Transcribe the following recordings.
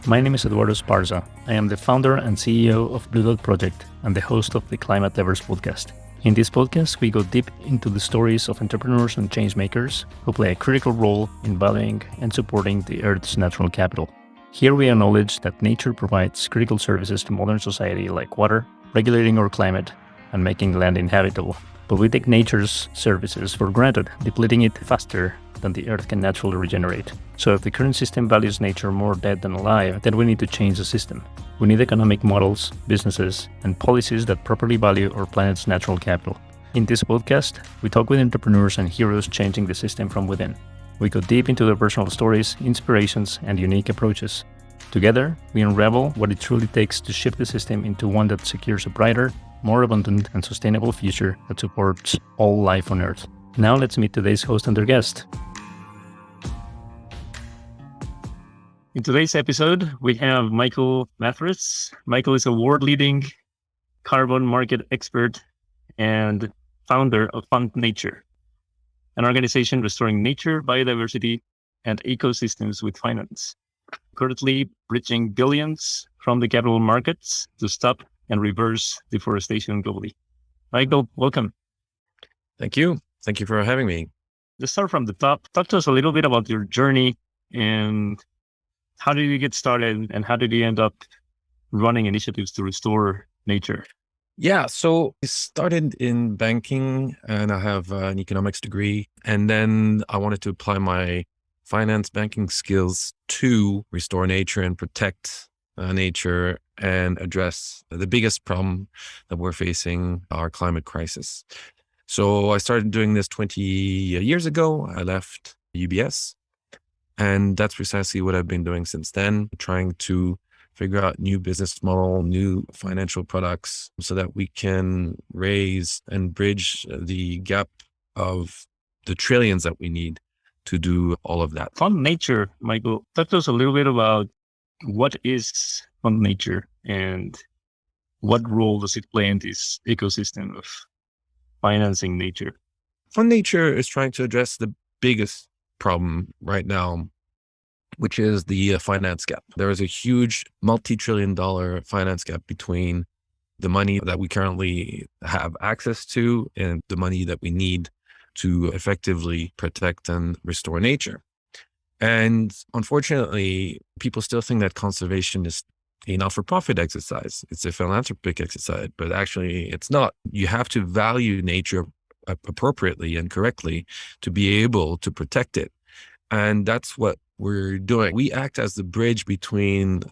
My name is Eduardo Esparza. I am the founder and CEO of Blue Dot Project and the host of the Climate Lovers podcast. In this podcast, we go deep into the stories of entrepreneurs and changemakers who play a critical role in valuing and supporting the Earth's natural capital. Here we acknowledge that nature provides critical services to modern society like water, regulating our climate, and making land inhabitable. But we take nature's services for granted, depleting it faster than the Earth can naturally regenerate. So if the current system values nature more dead than alive, then we need to change the system. We need economic models, businesses, and policies that properly value our planet's natural capital. In this podcast, we talk with entrepreneurs and heroes changing the system from within. We go deep into their personal stories, inspirations, and unique approaches. Together, we unravel what it truly takes to shift the system into one that secures a brighter, more abundant, and sustainable future that supports all life on Earth. Now let's meet today's host and their guest. In today's episode, we have Michael Mathres. Michael is a world-leading carbon market expert and founder of FUND NATURE, an organization restoring nature, biodiversity, and ecosystems with finance, currently bridging billions from the capital markets to stop and reverse deforestation globally. Michael, welcome. Thank you. Thank you for having me. Let's start from the top. Talk to us a little bit about your journey and how did you get started and how did you end up running initiatives to restore nature? Yeah, so I started in banking and I have an economics degree. And then I wanted to apply my finance banking skills to restore nature and protect nature and address the biggest problem that we're facing, our climate crisis. So I started doing this 20 years ago. I left UBS. And that's precisely what I've been doing since then, trying to figure out new business model, new financial products so that we can raise and bridge the gap of the trillions that we need to do all of that. FUND NATURE, Michael, talk to us a little bit about what is FUND NATURE and what role does it play in this ecosystem of financing nature? FUND NATURE is trying to address the biggest problem right now, which is the finance gap. There is a huge multi-trillion-dollar finance gap between the money that we currently have access to and the money that we need to effectively protect and restore nature. And unfortunately, people still think that conservation is a not-for-profit exercise. It's a philanthropic exercise, but actually it's not. You have to value nature appropriately and correctly to be able to protect it. And that's what we're doing. We act as the bridge between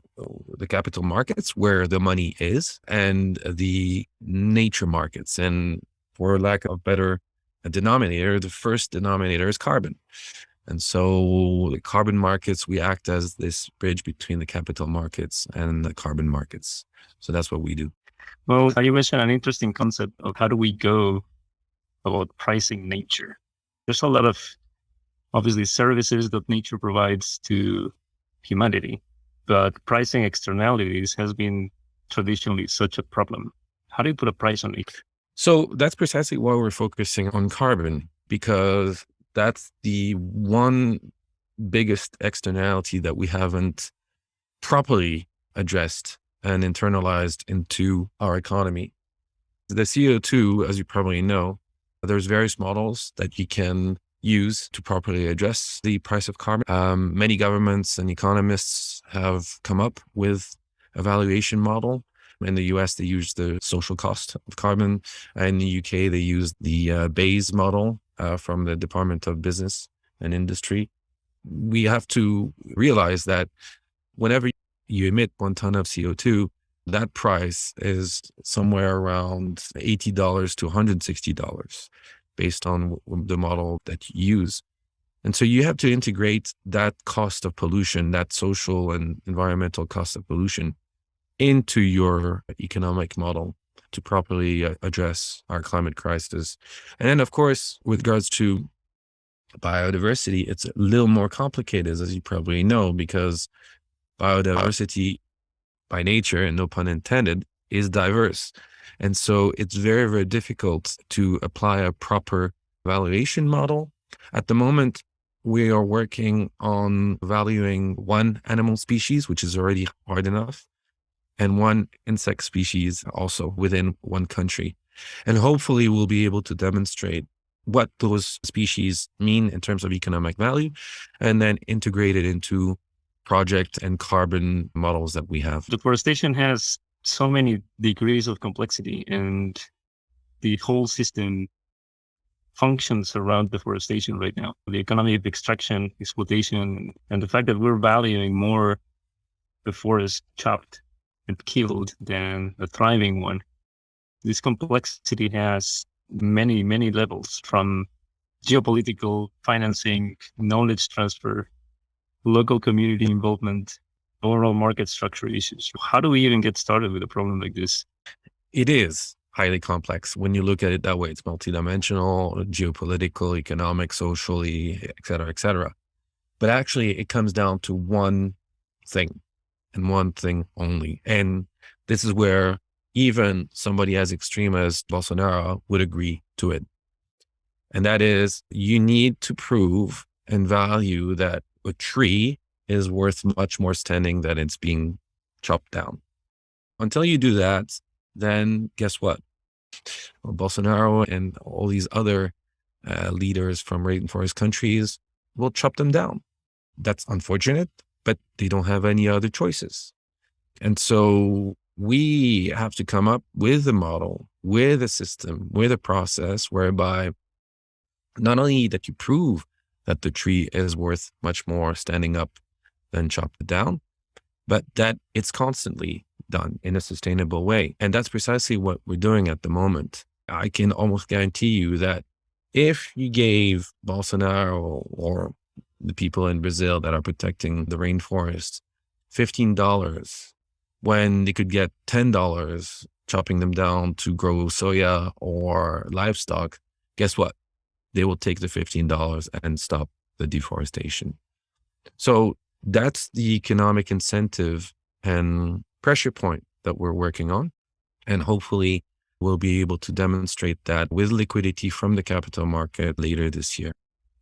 the capital markets, where the money is, and the nature markets. And for lack of a better denominator, the first denominator is carbon. And so the carbon markets, we act as this bridge between the capital markets and the carbon markets. So that's what we do. Well, you mentioned an interesting concept of how do we go about pricing nature. There's a lot of obviously services that nature provides to humanity, but pricing externalities has been traditionally such a problem. How do you put a price on it? So that's precisely why we're focusing on carbon, because that's the one biggest externality that we haven't properly addressed and internalized into our economy. The CO2, as you probably know, there's various models that you can use to properly address the price of carbon. Many governments and economists have come up with a valuation model. In the US, they use the social cost of carbon. In the UK, they use the Bayes model from the Department of Business and Industry. We have to realize that whenever you emit 1 ton of CO2, that price is somewhere around $80 to $160 based on the model that you use. And so you have to integrate that cost of pollution, that social and environmental cost of pollution, into your economic model to properly address our climate crisis. And then, of course, with regards to biodiversity, it's a little more complicated, as you probably know, because biodiversity by nature, and no pun intended, is diverse. And so it's very, very difficult to apply a proper valuation model. At the moment, We are working on valuing one animal species, which is already hard enough, and one insect species also within one country. And hopefully we'll be able to demonstrate what those species mean in terms of economic value, and then integrate it into project and carbon models that we have. Deforestation has so many degrees of complexity, and the whole system functions around deforestation right now. The economy of extraction, exploitation, and the fact that we're valuing more the forest chopped and killed than a thriving one. This complexity has many, many levels, from geopolitical, financing, knowledge transfer, local community involvement, overall market structure issues. How do we even get started with a problem like this? It is highly complex. When you look at it that way, it's multidimensional, geopolitical, economic, socially, et cetera, et cetera. But actually it comes down to one thing and one thing only. And this is where even somebody as extreme as Bolsonaro would agree to it. And that is, you need to prove and value that a tree is worth much more standing than it's being chopped down. Until you do that, then guess what? Well, Bolsonaro and all these other leaders from rainforest countries will chop them down. That's unfortunate, but they don't have any other choices. And so we have to come up with a model, with a system, with a process whereby not only that you prove that the tree is worth much more standing up than chopped it down, but that it's constantly done in a sustainable way. And that's precisely what we're doing at the moment. I can almost guarantee you that if you gave Bolsonaro or the people in Brazil that are protecting the rainforest $15 when they could get $10 chopping them down to grow soya or livestock, guess what? They will take the $15 and stop the deforestation. So that's the economic incentive and pressure point that we're working on. And hopefully we'll be able to demonstrate that with liquidity from the capital market later this year.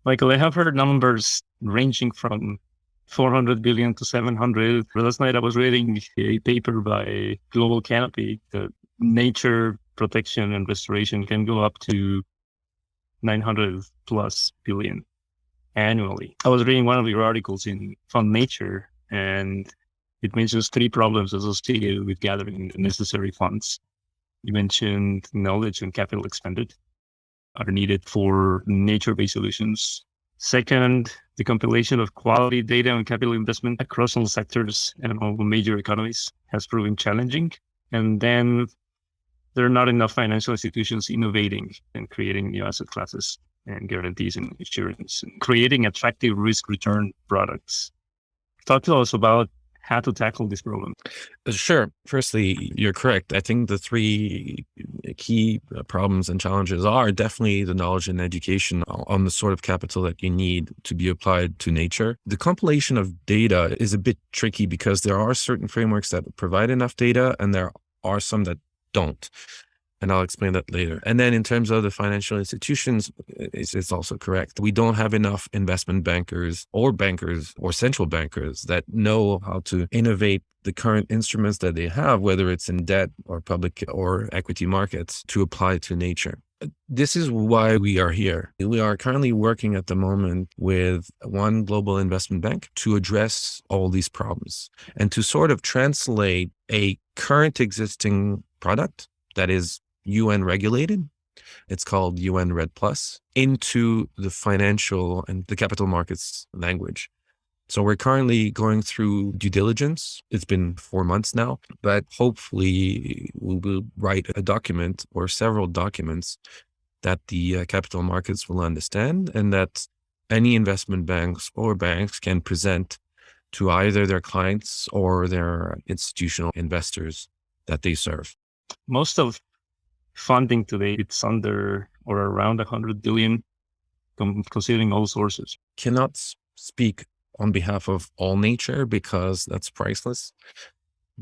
Michael, I have heard numbers ranging from 400 billion to 700. Last night I was reading a paper by Global Canopy that nature protection and restoration can go up to 900 plus billion annually. I was reading one of your articles in Fund Nature, and it mentions 3 problems associated with gathering the necessary funds. You mentioned knowledge and capital expended are needed for nature-based solutions. Second, the compilation of quality data and capital investment across all sectors and all major economies has proven challenging. And then there are not enough financial institutions innovating and creating new asset classes and guarantees and insurance and creating attractive risk-return products. Talk to us about how to tackle this problem. Sure. Firstly, you're correct. I think the 3 key problems and challenges are definitely the knowledge and education on the sort of capital that you need to be applied to nature. The compilation of data is a bit tricky because there are certain frameworks that provide enough data and there are some that don't. And I'll explain that later. And then in terms of the financial institutions, it's also correct. We don't have enough investment bankers or central bankers that know how to innovate the current instruments that they have, whether it's in debt or public or equity markets, to apply to nature. This is why we are here. We are currently working at the moment with one global investment bank to address all these problems and to sort of translate a current existing product that is UN regulated, it's called UN Red Plus, into the financial and the capital markets language. So we're currently going through due diligence. It's been 4 months now, but hopefully we will write a document or several documents that the capital markets will understand and that any investment banks or banks can present to either their clients or their institutional investors that they serve. Most of funding today, it's under or around 100 billion, considering all sources. Cannot speak on behalf of all nature because that's priceless.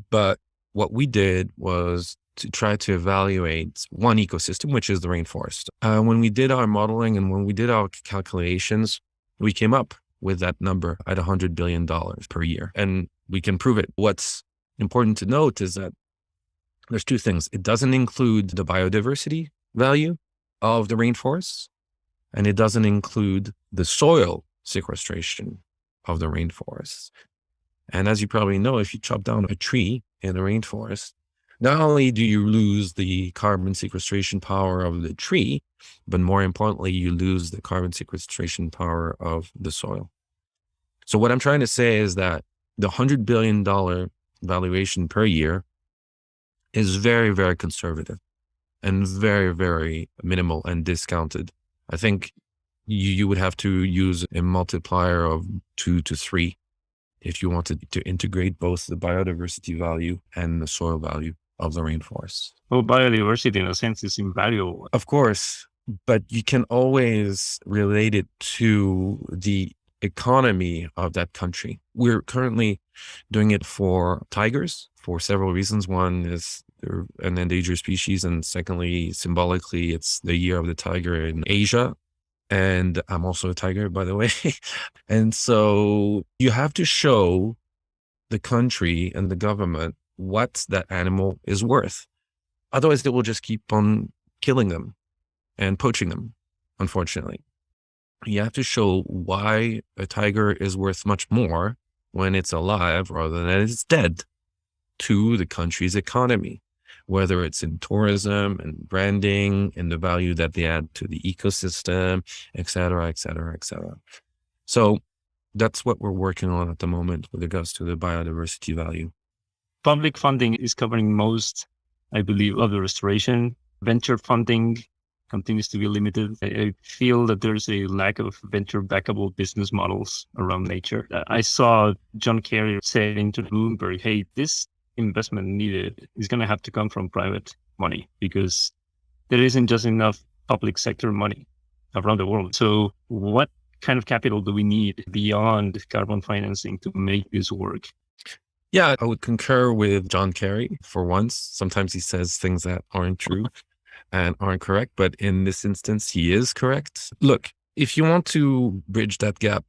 But what we did was to try to evaluate one ecosystem, which is the rainforest. When we did our modeling and when we did our calculations, We came up with that number at $100 billion per year, and we can prove it. What's important to note is that there's two things. It doesn't include the biodiversity value of the rainforests, and it doesn't include the soil sequestration of the rainforests. And as you probably know, if you chop down a tree in the rainforest, not only do you lose the carbon sequestration power of the tree, but more importantly, you lose the carbon sequestration power of the soil. So what I'm trying to say is that the $100 billion valuation per year is very, very conservative and very, very minimal and discounted. I think you would have to use a multiplier of 2 to 3 if you wanted to integrate both the biodiversity value and the soil value of the rainforest. Well, biodiversity in a sense is invaluable. Of course, but you can always relate it to the economy of that country. We're currently doing it for tigers for several reasons. One is they're an endangered species, and secondly, symbolically, it's the year of the tiger in Asia. And I'm also a tiger, by the way. And so you have to show the country and the government what that animal is worth. Otherwise, they will just keep on killing them and poaching them, unfortunately. You have to show why a tiger is worth much more when it's alive rather than it's dead to the country's economy, whether it's in tourism and branding and the value that they add to the ecosystem, et cetera, et cetera, et cetera. So that's what we're working on at the moment with regards to the biodiversity value. Public funding is covering most, I believe, of the restoration. Venture funding continues to be limited. I feel that there's a lack of venture backable business models around nature. I saw John Kerry saying to Bloomberg, hey, this investment needed is going to have to come from private money because there isn't just enough public sector money around the world. So what kind of capital do we need beyond carbon financing to make this work? Yeah, I would concur with John Kerry for once. Sometimes he says things that aren't true and aren't correct, but in this instance, he is correct. Look, if you want to bridge that gap,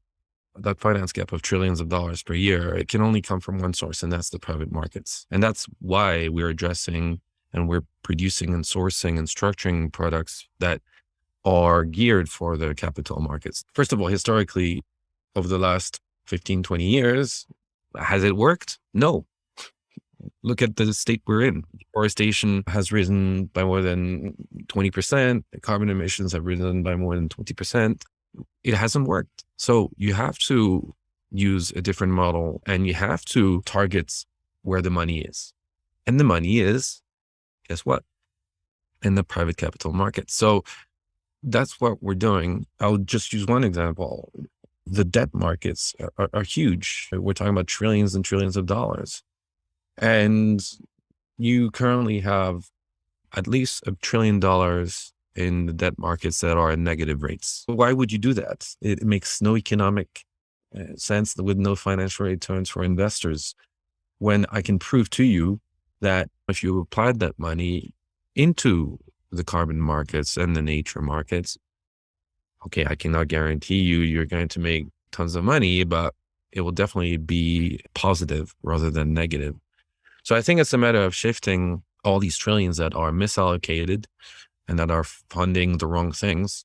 that finance gap of trillions of dollars per year, it can only come from one source, and that's the private markets. And that's why we're addressing and we're producing and sourcing and structuring products that are geared for the capital markets. First of all, historically, over the last 15, 20 years, has it worked? No. Look at the state we're in. Deforestation has risen by more than 20%. Carbon emissions have risen by more than 20%. It hasn't worked. So you have to use a different model, and you have to target where the money is. And the money is, guess what? In the private capital market. So that's what we're doing. I'll just use one example. The debt markets are huge. We're talking about trillions and trillions of dollars. And you currently have at least $1 trillion in the debt markets that are at negative rates. Why would you do that? It makes no economic sense with no financial returns for investors, when I can prove to you that if you applied that money into the carbon markets and the nature markets, okay, I cannot guarantee you're going to make tons of money, but it will definitely be positive rather than negative. So I think it's a matter of shifting all these trillions that are misallocated and that are funding the wrong things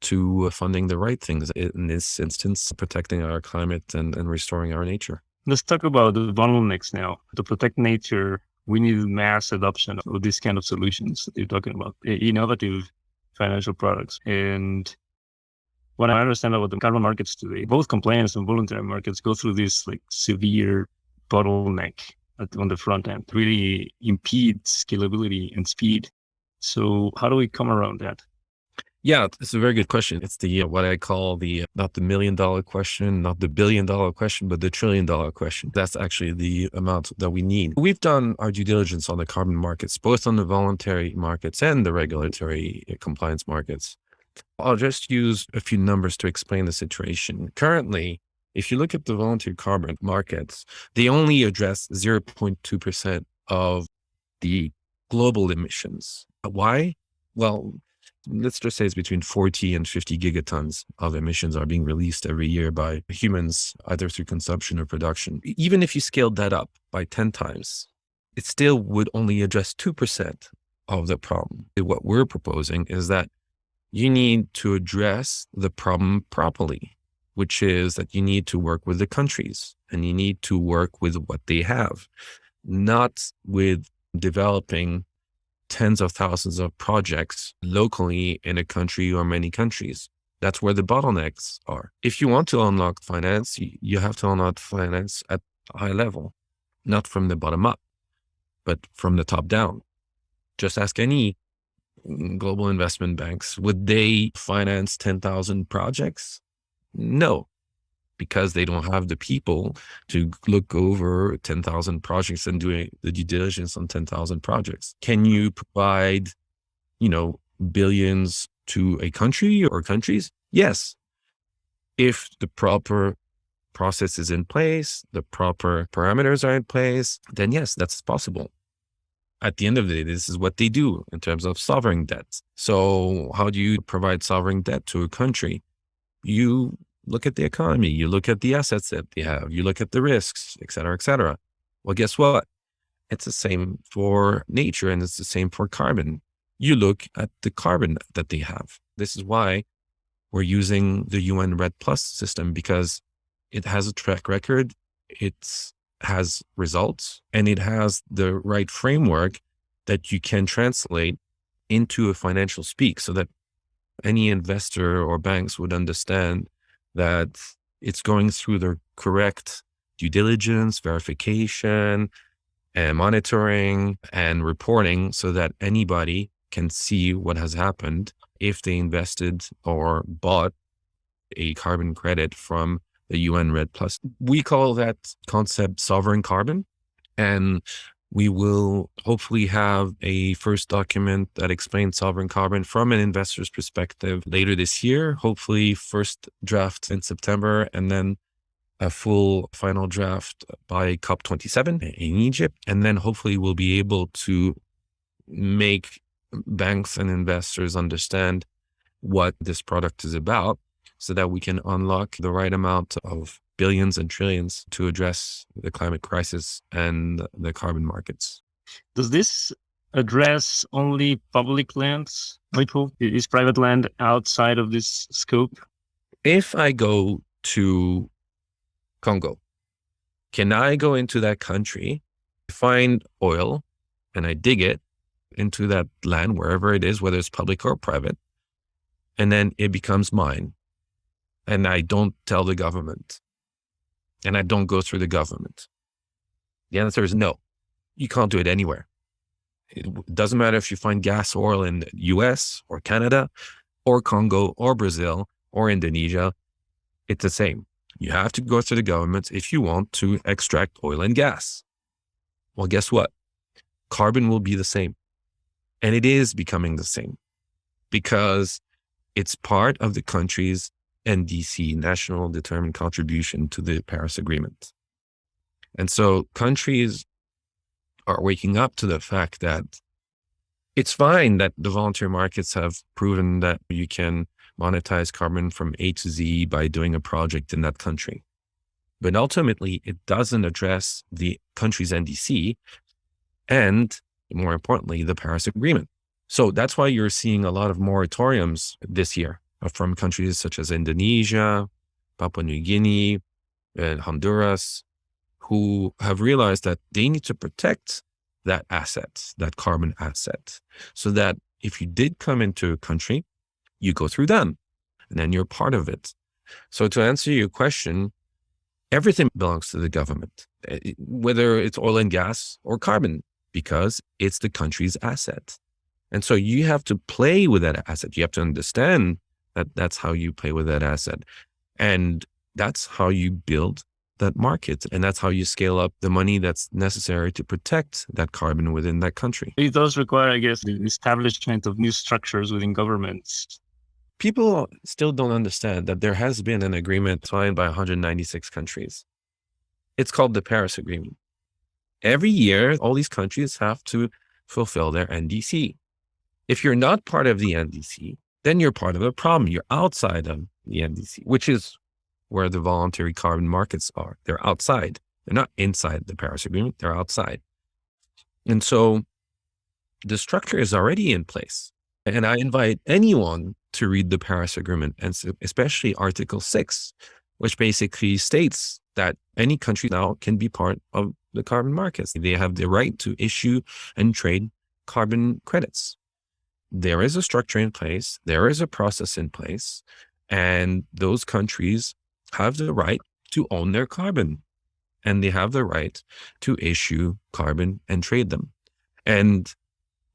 to funding the right things. In this instance, protecting our climate and restoring our nature. Let's talk about the bottlenecks now. To protect nature, we need mass adoption of these kind of solutions that you're talking about, innovative financial products. And what I understand about the carbon markets today, both compliance and voluntary markets go through this like severe bottleneck on the front end, really impedes scalability and speed. So how do we come around that? Yeah, it's a very good question. It's the what I call the not the $1 million question, not the $1 billion question, but the $1 trillion question. That's actually the amount that we need. We've done our due diligence on the carbon markets, both on the voluntary markets and the regulatory compliance markets. I'll just use a few numbers to explain the situation. Currently, if you look at the voluntary carbon markets, they only address 0.2% of the global emissions. Why? Well, let's just say it's between 40 and 50 gigatons of emissions are being released every year by humans, either through consumption or production. Even if you scaled that up by 10 times, it still would only address 2% of the problem. What we're proposing is that you need to address the problem properly, which is that you need to work with the countries and you need to work with what they have, not with developing tens of thousands of projects locally in a country or many countries. That's where the bottlenecks are. If you want to unlock finance, you have to unlock finance at a high level, not from the bottom up, but from the top down. Just ask any global investment banks, would they finance 10,000 projects? No, because they don't have the people to look over 10,000 projects and do the due diligence on 10,000 projects. Can you provide, billions to a country or countries? Yes. If the proper process is in place, the proper parameters are in place, then yes, that's possible. At the end of the day, this is what they do in terms of sovereign debt. So how do you provide sovereign debt to a country? You look at the economy, you look at the assets that they have, you look at the risks, et cetera, et cetera. Well, guess what? It's the same for nature and it's the same for carbon. You look at the carbon that they have. This is why we're using the UN REDD+ system, because it has a track record, it has results, and it has the right framework that you can translate into a financial speak so that any investor or banks would understand that it's going through the correct due diligence, verification, and monitoring and reporting so that anybody can see what has happened if they invested or bought a carbon credit from the UN REDD+. We call that concept sovereign carbon, and we will hopefully have a first document that explains sovereign carbon from an investor's perspective later this year, hopefully first draft in September, and then a full final draft by COP27 in Egypt. And then hopefully we'll be able to make banks and investors understand what this product is about, so that we can unlock the right amount of billions and trillions to address the climate crisis and the carbon markets. Does this address only public lands, Michael? Is private land outside of this scope? If I go to Congo, can I go into that country, find oil, and I dig it into that land, wherever it is, whether it's public or private, and then it becomes mine? And I don't tell the government, and I don't go through the government? The answer is no. You can't do it anywhere. It doesn't matter if you find gas oil in the US or Canada or Congo or Brazil or Indonesia. It's the same. You have to go through the government if you want to extract oil and gas. Well, guess what? Carbon will be the same. And it is becoming the same because it's part of the country's NDC, National Determined Contribution to the Paris Agreement. And so countries are waking up to the fact that it's fine that the volunteer markets have proven that you can monetize carbon from A to Z by doing a project in that country. But ultimately, it doesn't address the country's NDC and, more importantly, the Paris Agreement. So that's why you're seeing a lot of moratoriums this year from countries such as Indonesia, Papua New Guinea, and Honduras, who have realized that they need to protect that asset, that carbon asset, so that if you did come into a country, you go through them, and then you're part of it. So to answer your question, everything belongs to the government, whether it's oil and gas or carbon, because it's the country's asset. And so you have to play with that asset. You have to understand that that's how you play with that asset. And that's how you build that market. And that's how you scale up the money that's necessary to protect that carbon within that country. It does require, I guess, the establishment of new structures within governments. People still don't understand that there has been an agreement signed by 196 countries. It's called the Paris Agreement. Every year, all these countries have to fulfill their NDC. If you're not part of the NDC, then you're part of the problem. You're outside of the NDC, which is where the voluntary carbon markets are. They're outside. They're not inside the Paris Agreement. They're outside. And so the structure is already in place. And I invite anyone to read the Paris Agreement, and especially Article 6, which basically states that any country now can be part of the carbon markets. They have the right to issue and trade carbon credits. There is a structure in place. There is a process in place. And those countries have the right to own their carbon. And they have the right to issue carbon and trade them. And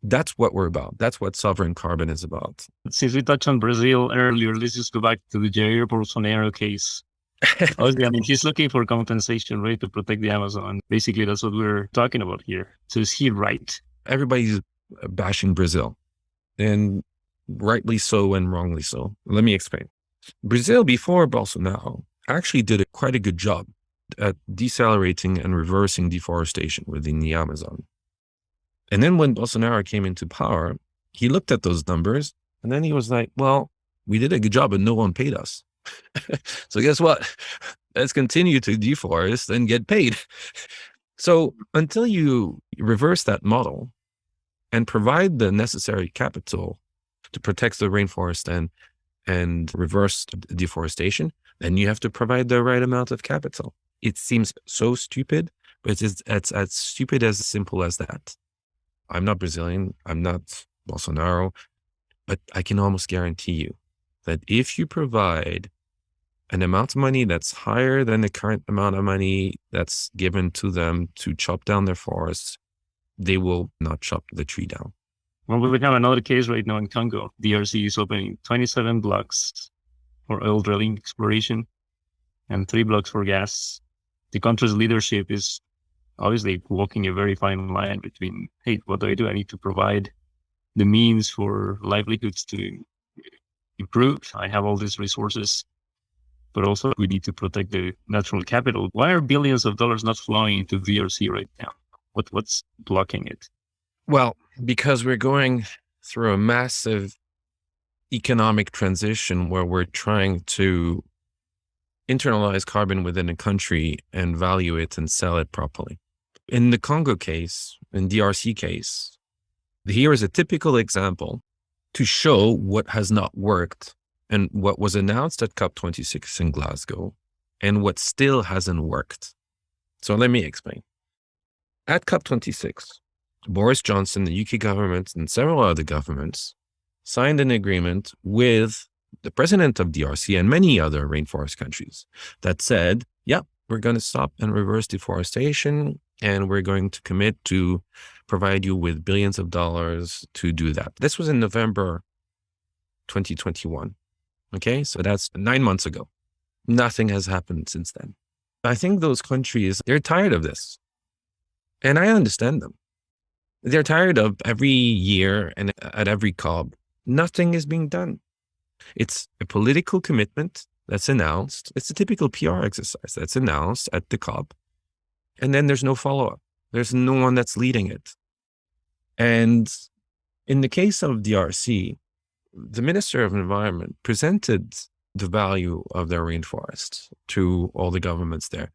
that's what we're about. That's what sovereign carbon is about. Since we touched on Brazil earlier, let's just go back to the Jair Bolsonaro case. Obviously, I mean, he's looking for compensation, right, to protect the Amazon. Basically, that's what we're talking about here. So is he right? Everybody's bashing Brazil, and rightly so and wrongly so. Let me explain. Brazil, before Bolsonaro, actually did quite a good job at decelerating and reversing deforestation within the Amazon. And then when Bolsonaro came into power, he looked at those numbers and then he was like, well, we did a good job, but no one paid us. So guess what? Let's continue to deforest and get paid. So until you reverse that model and provide the necessary capital to protect the rainforest and reverse deforestation, then you have to provide the right amount of capital. It seems so stupid, but it's as stupid as simple as that. I'm not Brazilian, I'm not Bolsonaro, but I can almost guarantee you that if you provide an amount of money that's higher than the current amount of money that's given to them to chop down their forests, they will not chop the tree down. Well, we have another case right now in Congo. DRC is opening 27 blocks for oil drilling exploration and 3 blocks for gas. The country's leadership is obviously walking a very fine line between, hey, what do? I need to provide the means for livelihoods to improve. I have all these resources, but also we need to protect the natural capital. Why are billions of dollars not flowing into DRC right now? What's blocking it? Well, because we're going through a massive economic transition where we're trying to internalize carbon within a country and value it and sell it properly. In the Congo case, in DRC case, here is a typical example to show what has not worked and what was announced at COP26 in Glasgow and what still hasn't worked. So let me explain. At COP26, Boris Johnson, the UK government, and several other governments signed an agreement with the president of DRC and many other rainforest countries that said, yeah, we're going to stop and reverse deforestation, and we're going to commit to provide you with billions of dollars to do that. This was in November 2021. Okay, so that's 9 months ago. Nothing has happened since then. I think those countries, they're tired of this. And I understand them. They're tired of every year and at every COP, nothing is being done. It's a political commitment that's announced. It's a typical PR exercise that's announced at the COP. And then there's no follow-up. There's no one that's leading it. And in the case of DRC, the Minister of Environment presented the value of their rainforests to all the governments there,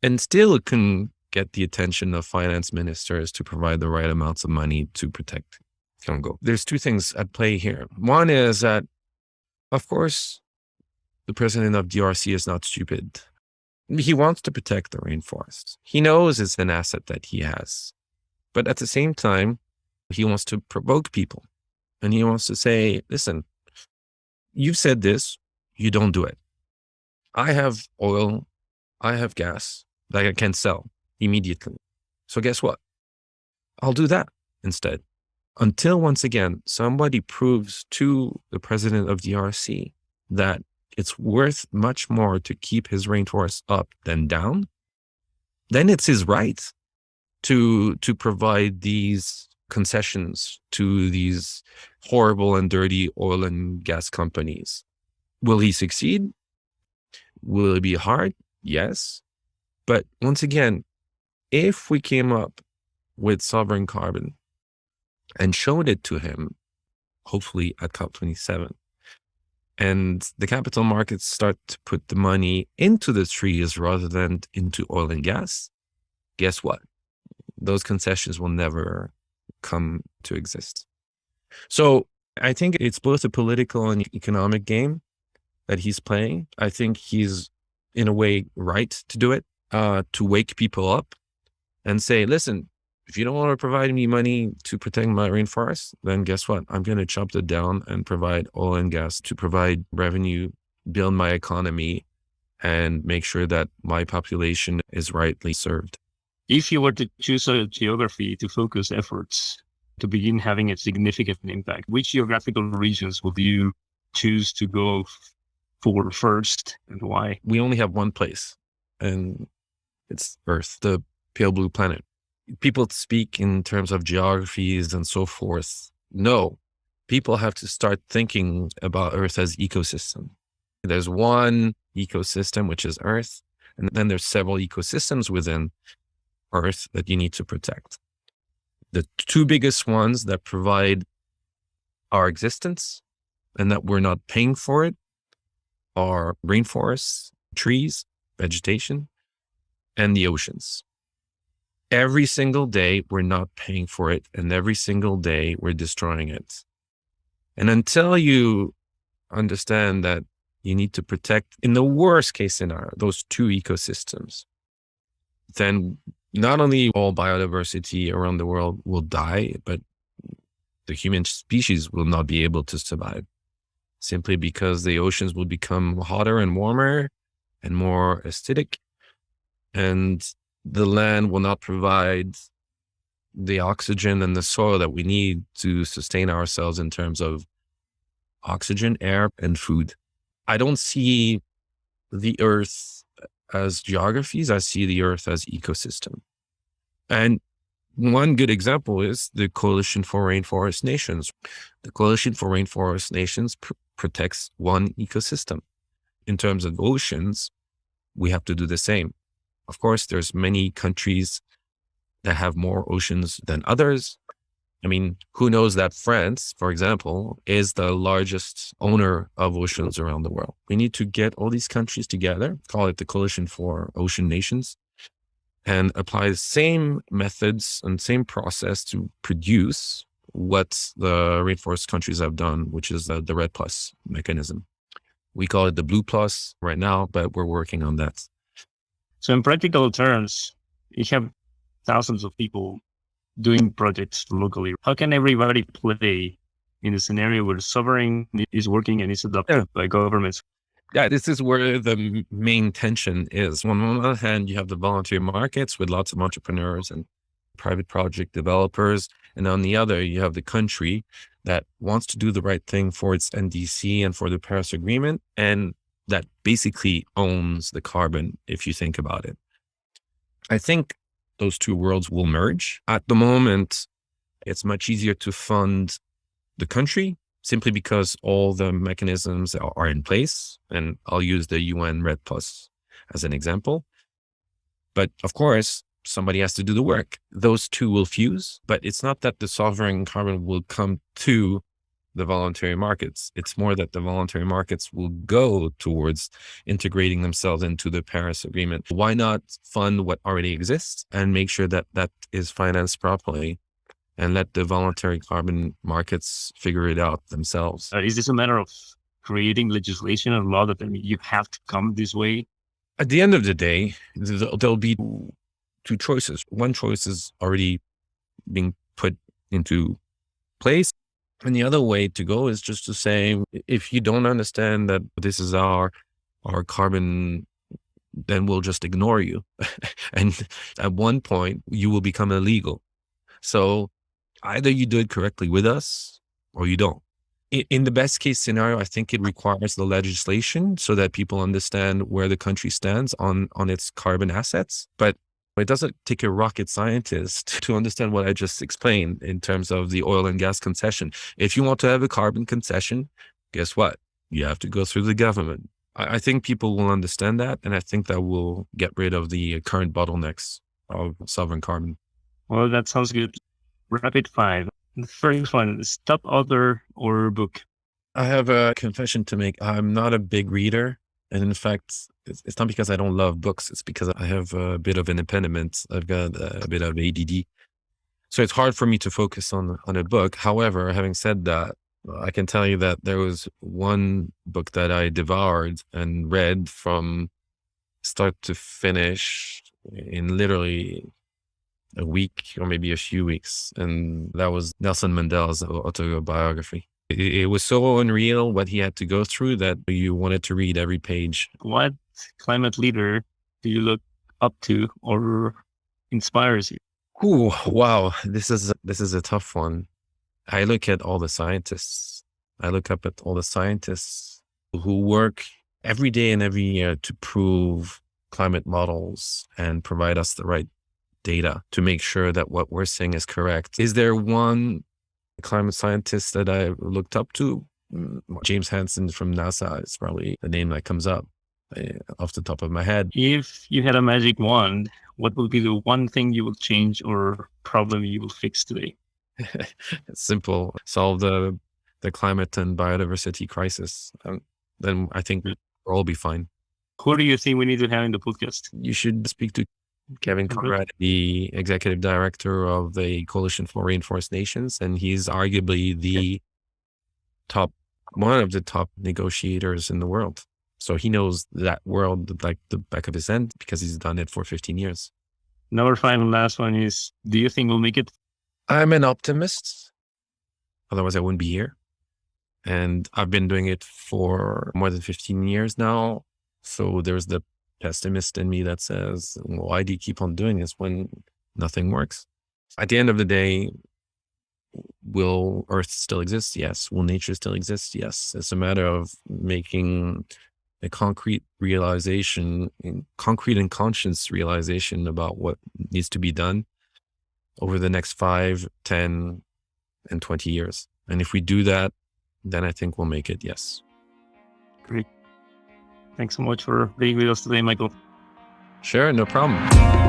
and still couldn't get the attention of finance ministers to provide the right amounts of money to protect Congo. There's two things at play here. One is that, of course, the president of DRC is not stupid. He wants to protect the rainforest. He knows it's an asset that he has. But at the same time, he wants to provoke people. And he wants to say, listen, you've said this, you don't do it. I have oil, I have gas that I can sell immediately. So guess what? I'll do that instead. Until once again, somebody proves to the president of DRC that it's worth much more to keep his rainforest up than down, then it's his right to provide these concessions to these horrible and dirty oil and gas companies. Will he succeed? Will it be hard? Yes. But once again, if we came up with sovereign carbon and showed it to him, hopefully at COP27, and the capital markets start to put the money into the trees rather than into oil and gas, guess what? Those concessions will never come to exist. So I think it's both a political and economic game that he's playing. I think he's in a way right to do it, to wake people up and say, listen, if you don't want to provide me money to protect my rainforest, then guess what? I'm going to chop it down and provide oil and gas to provide revenue, build my economy, and make sure that my population is rightly served. If you were to choose a geography to focus efforts to begin having a significant impact, which geographical regions would you choose to go for first and why? We only have one place, and it's Earth, the pale blue planet. People speak in terms of geographies and so forth. No, people have to start thinking about Earth as ecosystem. There's one ecosystem, which is Earth, and then there's several ecosystems within Earth that you need to protect. The two biggest ones that provide our existence and that we're not paying for it are rainforests, trees, vegetation, and the oceans. Every single day, we're not paying for it. And every single day, we're destroying it. And until you understand that you need to protect, in the worst case scenario, those two ecosystems, then not only all biodiversity around the world will die, but the human species will not be able to survive, simply because the oceans will become hotter and warmer and more acidic, and the land will not provide the oxygen and the soil that we need to sustain ourselves in terms of oxygen, air, and food. I don't see the Earth as geographies. I see the Earth as ecosystem. And one good example is the Coalition for Rainforest Nations. The Coalition for Rainforest Nations protects one ecosystem. In terms of oceans, we have to do the same. Of course, there's many countries that have more oceans than others. I mean, who knows that France, for example, is the largest owner of oceans around the world. We need to get all these countries together, call it the Coalition for Ocean Nations, and apply the same methods and same process to produce what the rainforest countries have done, which is the Red Plus mechanism. We call it the Blue Plus right now, but we're working on that. So in practical terms, you have thousands of people doing projects locally. How can everybody play in a scenario where sovereign is working and is adopted by governments? Yeah, this is where the main tension is. On one hand, you have the voluntary markets with lots of entrepreneurs and private project developers. And on the other, you have the country that wants to do the right thing for its NDC and for the Paris Agreement, and that basically owns the carbon, if you think about it. I think those two worlds will merge. At the moment, it's much easier to fund the country simply because all the mechanisms are in place. And I'll use the UN Red Plus as an example. But of course, somebody has to do the work. Those two will fuse, but it's not that the sovereign carbon will come to the voluntary markets. It's more that the voluntary markets will go towards integrating themselves into the Paris Agreement. Why not fund what already exists and make sure that that is financed properly and let the voluntary carbon markets figure it out themselves? Is this a matter of creating legislation and law that you have to come this way? At the end of the day, there'll be two choices. One choice is already being put into place. And the other way to go is just to say, if you don't understand that this is our carbon, then we'll just ignore you. And at one point, you will become illegal. So either you do it correctly with us or you don't. In the best case scenario, I think it requires the legislation so that people understand where the country stands on its carbon assets. But it doesn't take a rocket scientist to understand what I just explained in terms of the oil and gas concession. If you want to have a carbon concession, guess what? You have to go through the government. I think people will understand that, and I think that will get rid of the current bottlenecks of sovereign carbon. Well, that sounds good. Rapid fire. The first one is top author or book. I have a confession to make. I'm not a big reader. And in fact, it's not because I don't love books. It's because I have a bit of an impediment. I've got a bit of ADD. So it's hard for me to focus on a book. However, having said that, I can tell you that there was one book that I devoured and read from start to finish in literally a week or maybe a few weeks. And that was Nelson Mandela's autobiography. It was so unreal what he had to go through that you wanted to read every page. What climate leader do you look up to or inspires you? Ooh, wow. This is a tough one. I look at all the scientists. I look up at all the scientists who work every day and every year to prove climate models and provide us the right data to make sure that what we're saying is correct. Is there one climate scientist that I looked up to? James Hansen from NASA is probably the name that comes up off the top of my head. If you had a magic wand, what would be the one thing you will change or problem you will fix today? It's simple. Solve the climate and biodiversity crisis. Then I think we'll all be fine. Who do you think we need to have in the podcast? You should speak to Kevin Conrad, the executive director of the Coalition for Rainforest Nations, and he's arguably one of the top negotiators in the world. So he knows that world like the back of his hand because he's done it for 15 years. Number 5 and last one is, do you think we'll make it? I'm an optimist. Otherwise I wouldn't be here. And I've been doing it for more than 15 years now. So there's the pessimist in me that says, why do you keep on doing this when nothing works? At the end of the day, will Earth still exist? Yes. Will nature still exist? Yes. It's a matter of making a concrete and conscious realization about what needs to be done over the next 5, 10, and 20 years. And if we do that, then I think we'll make it. Yes. Great. Thanks so much for being with us today, Michael. Sure, no problem.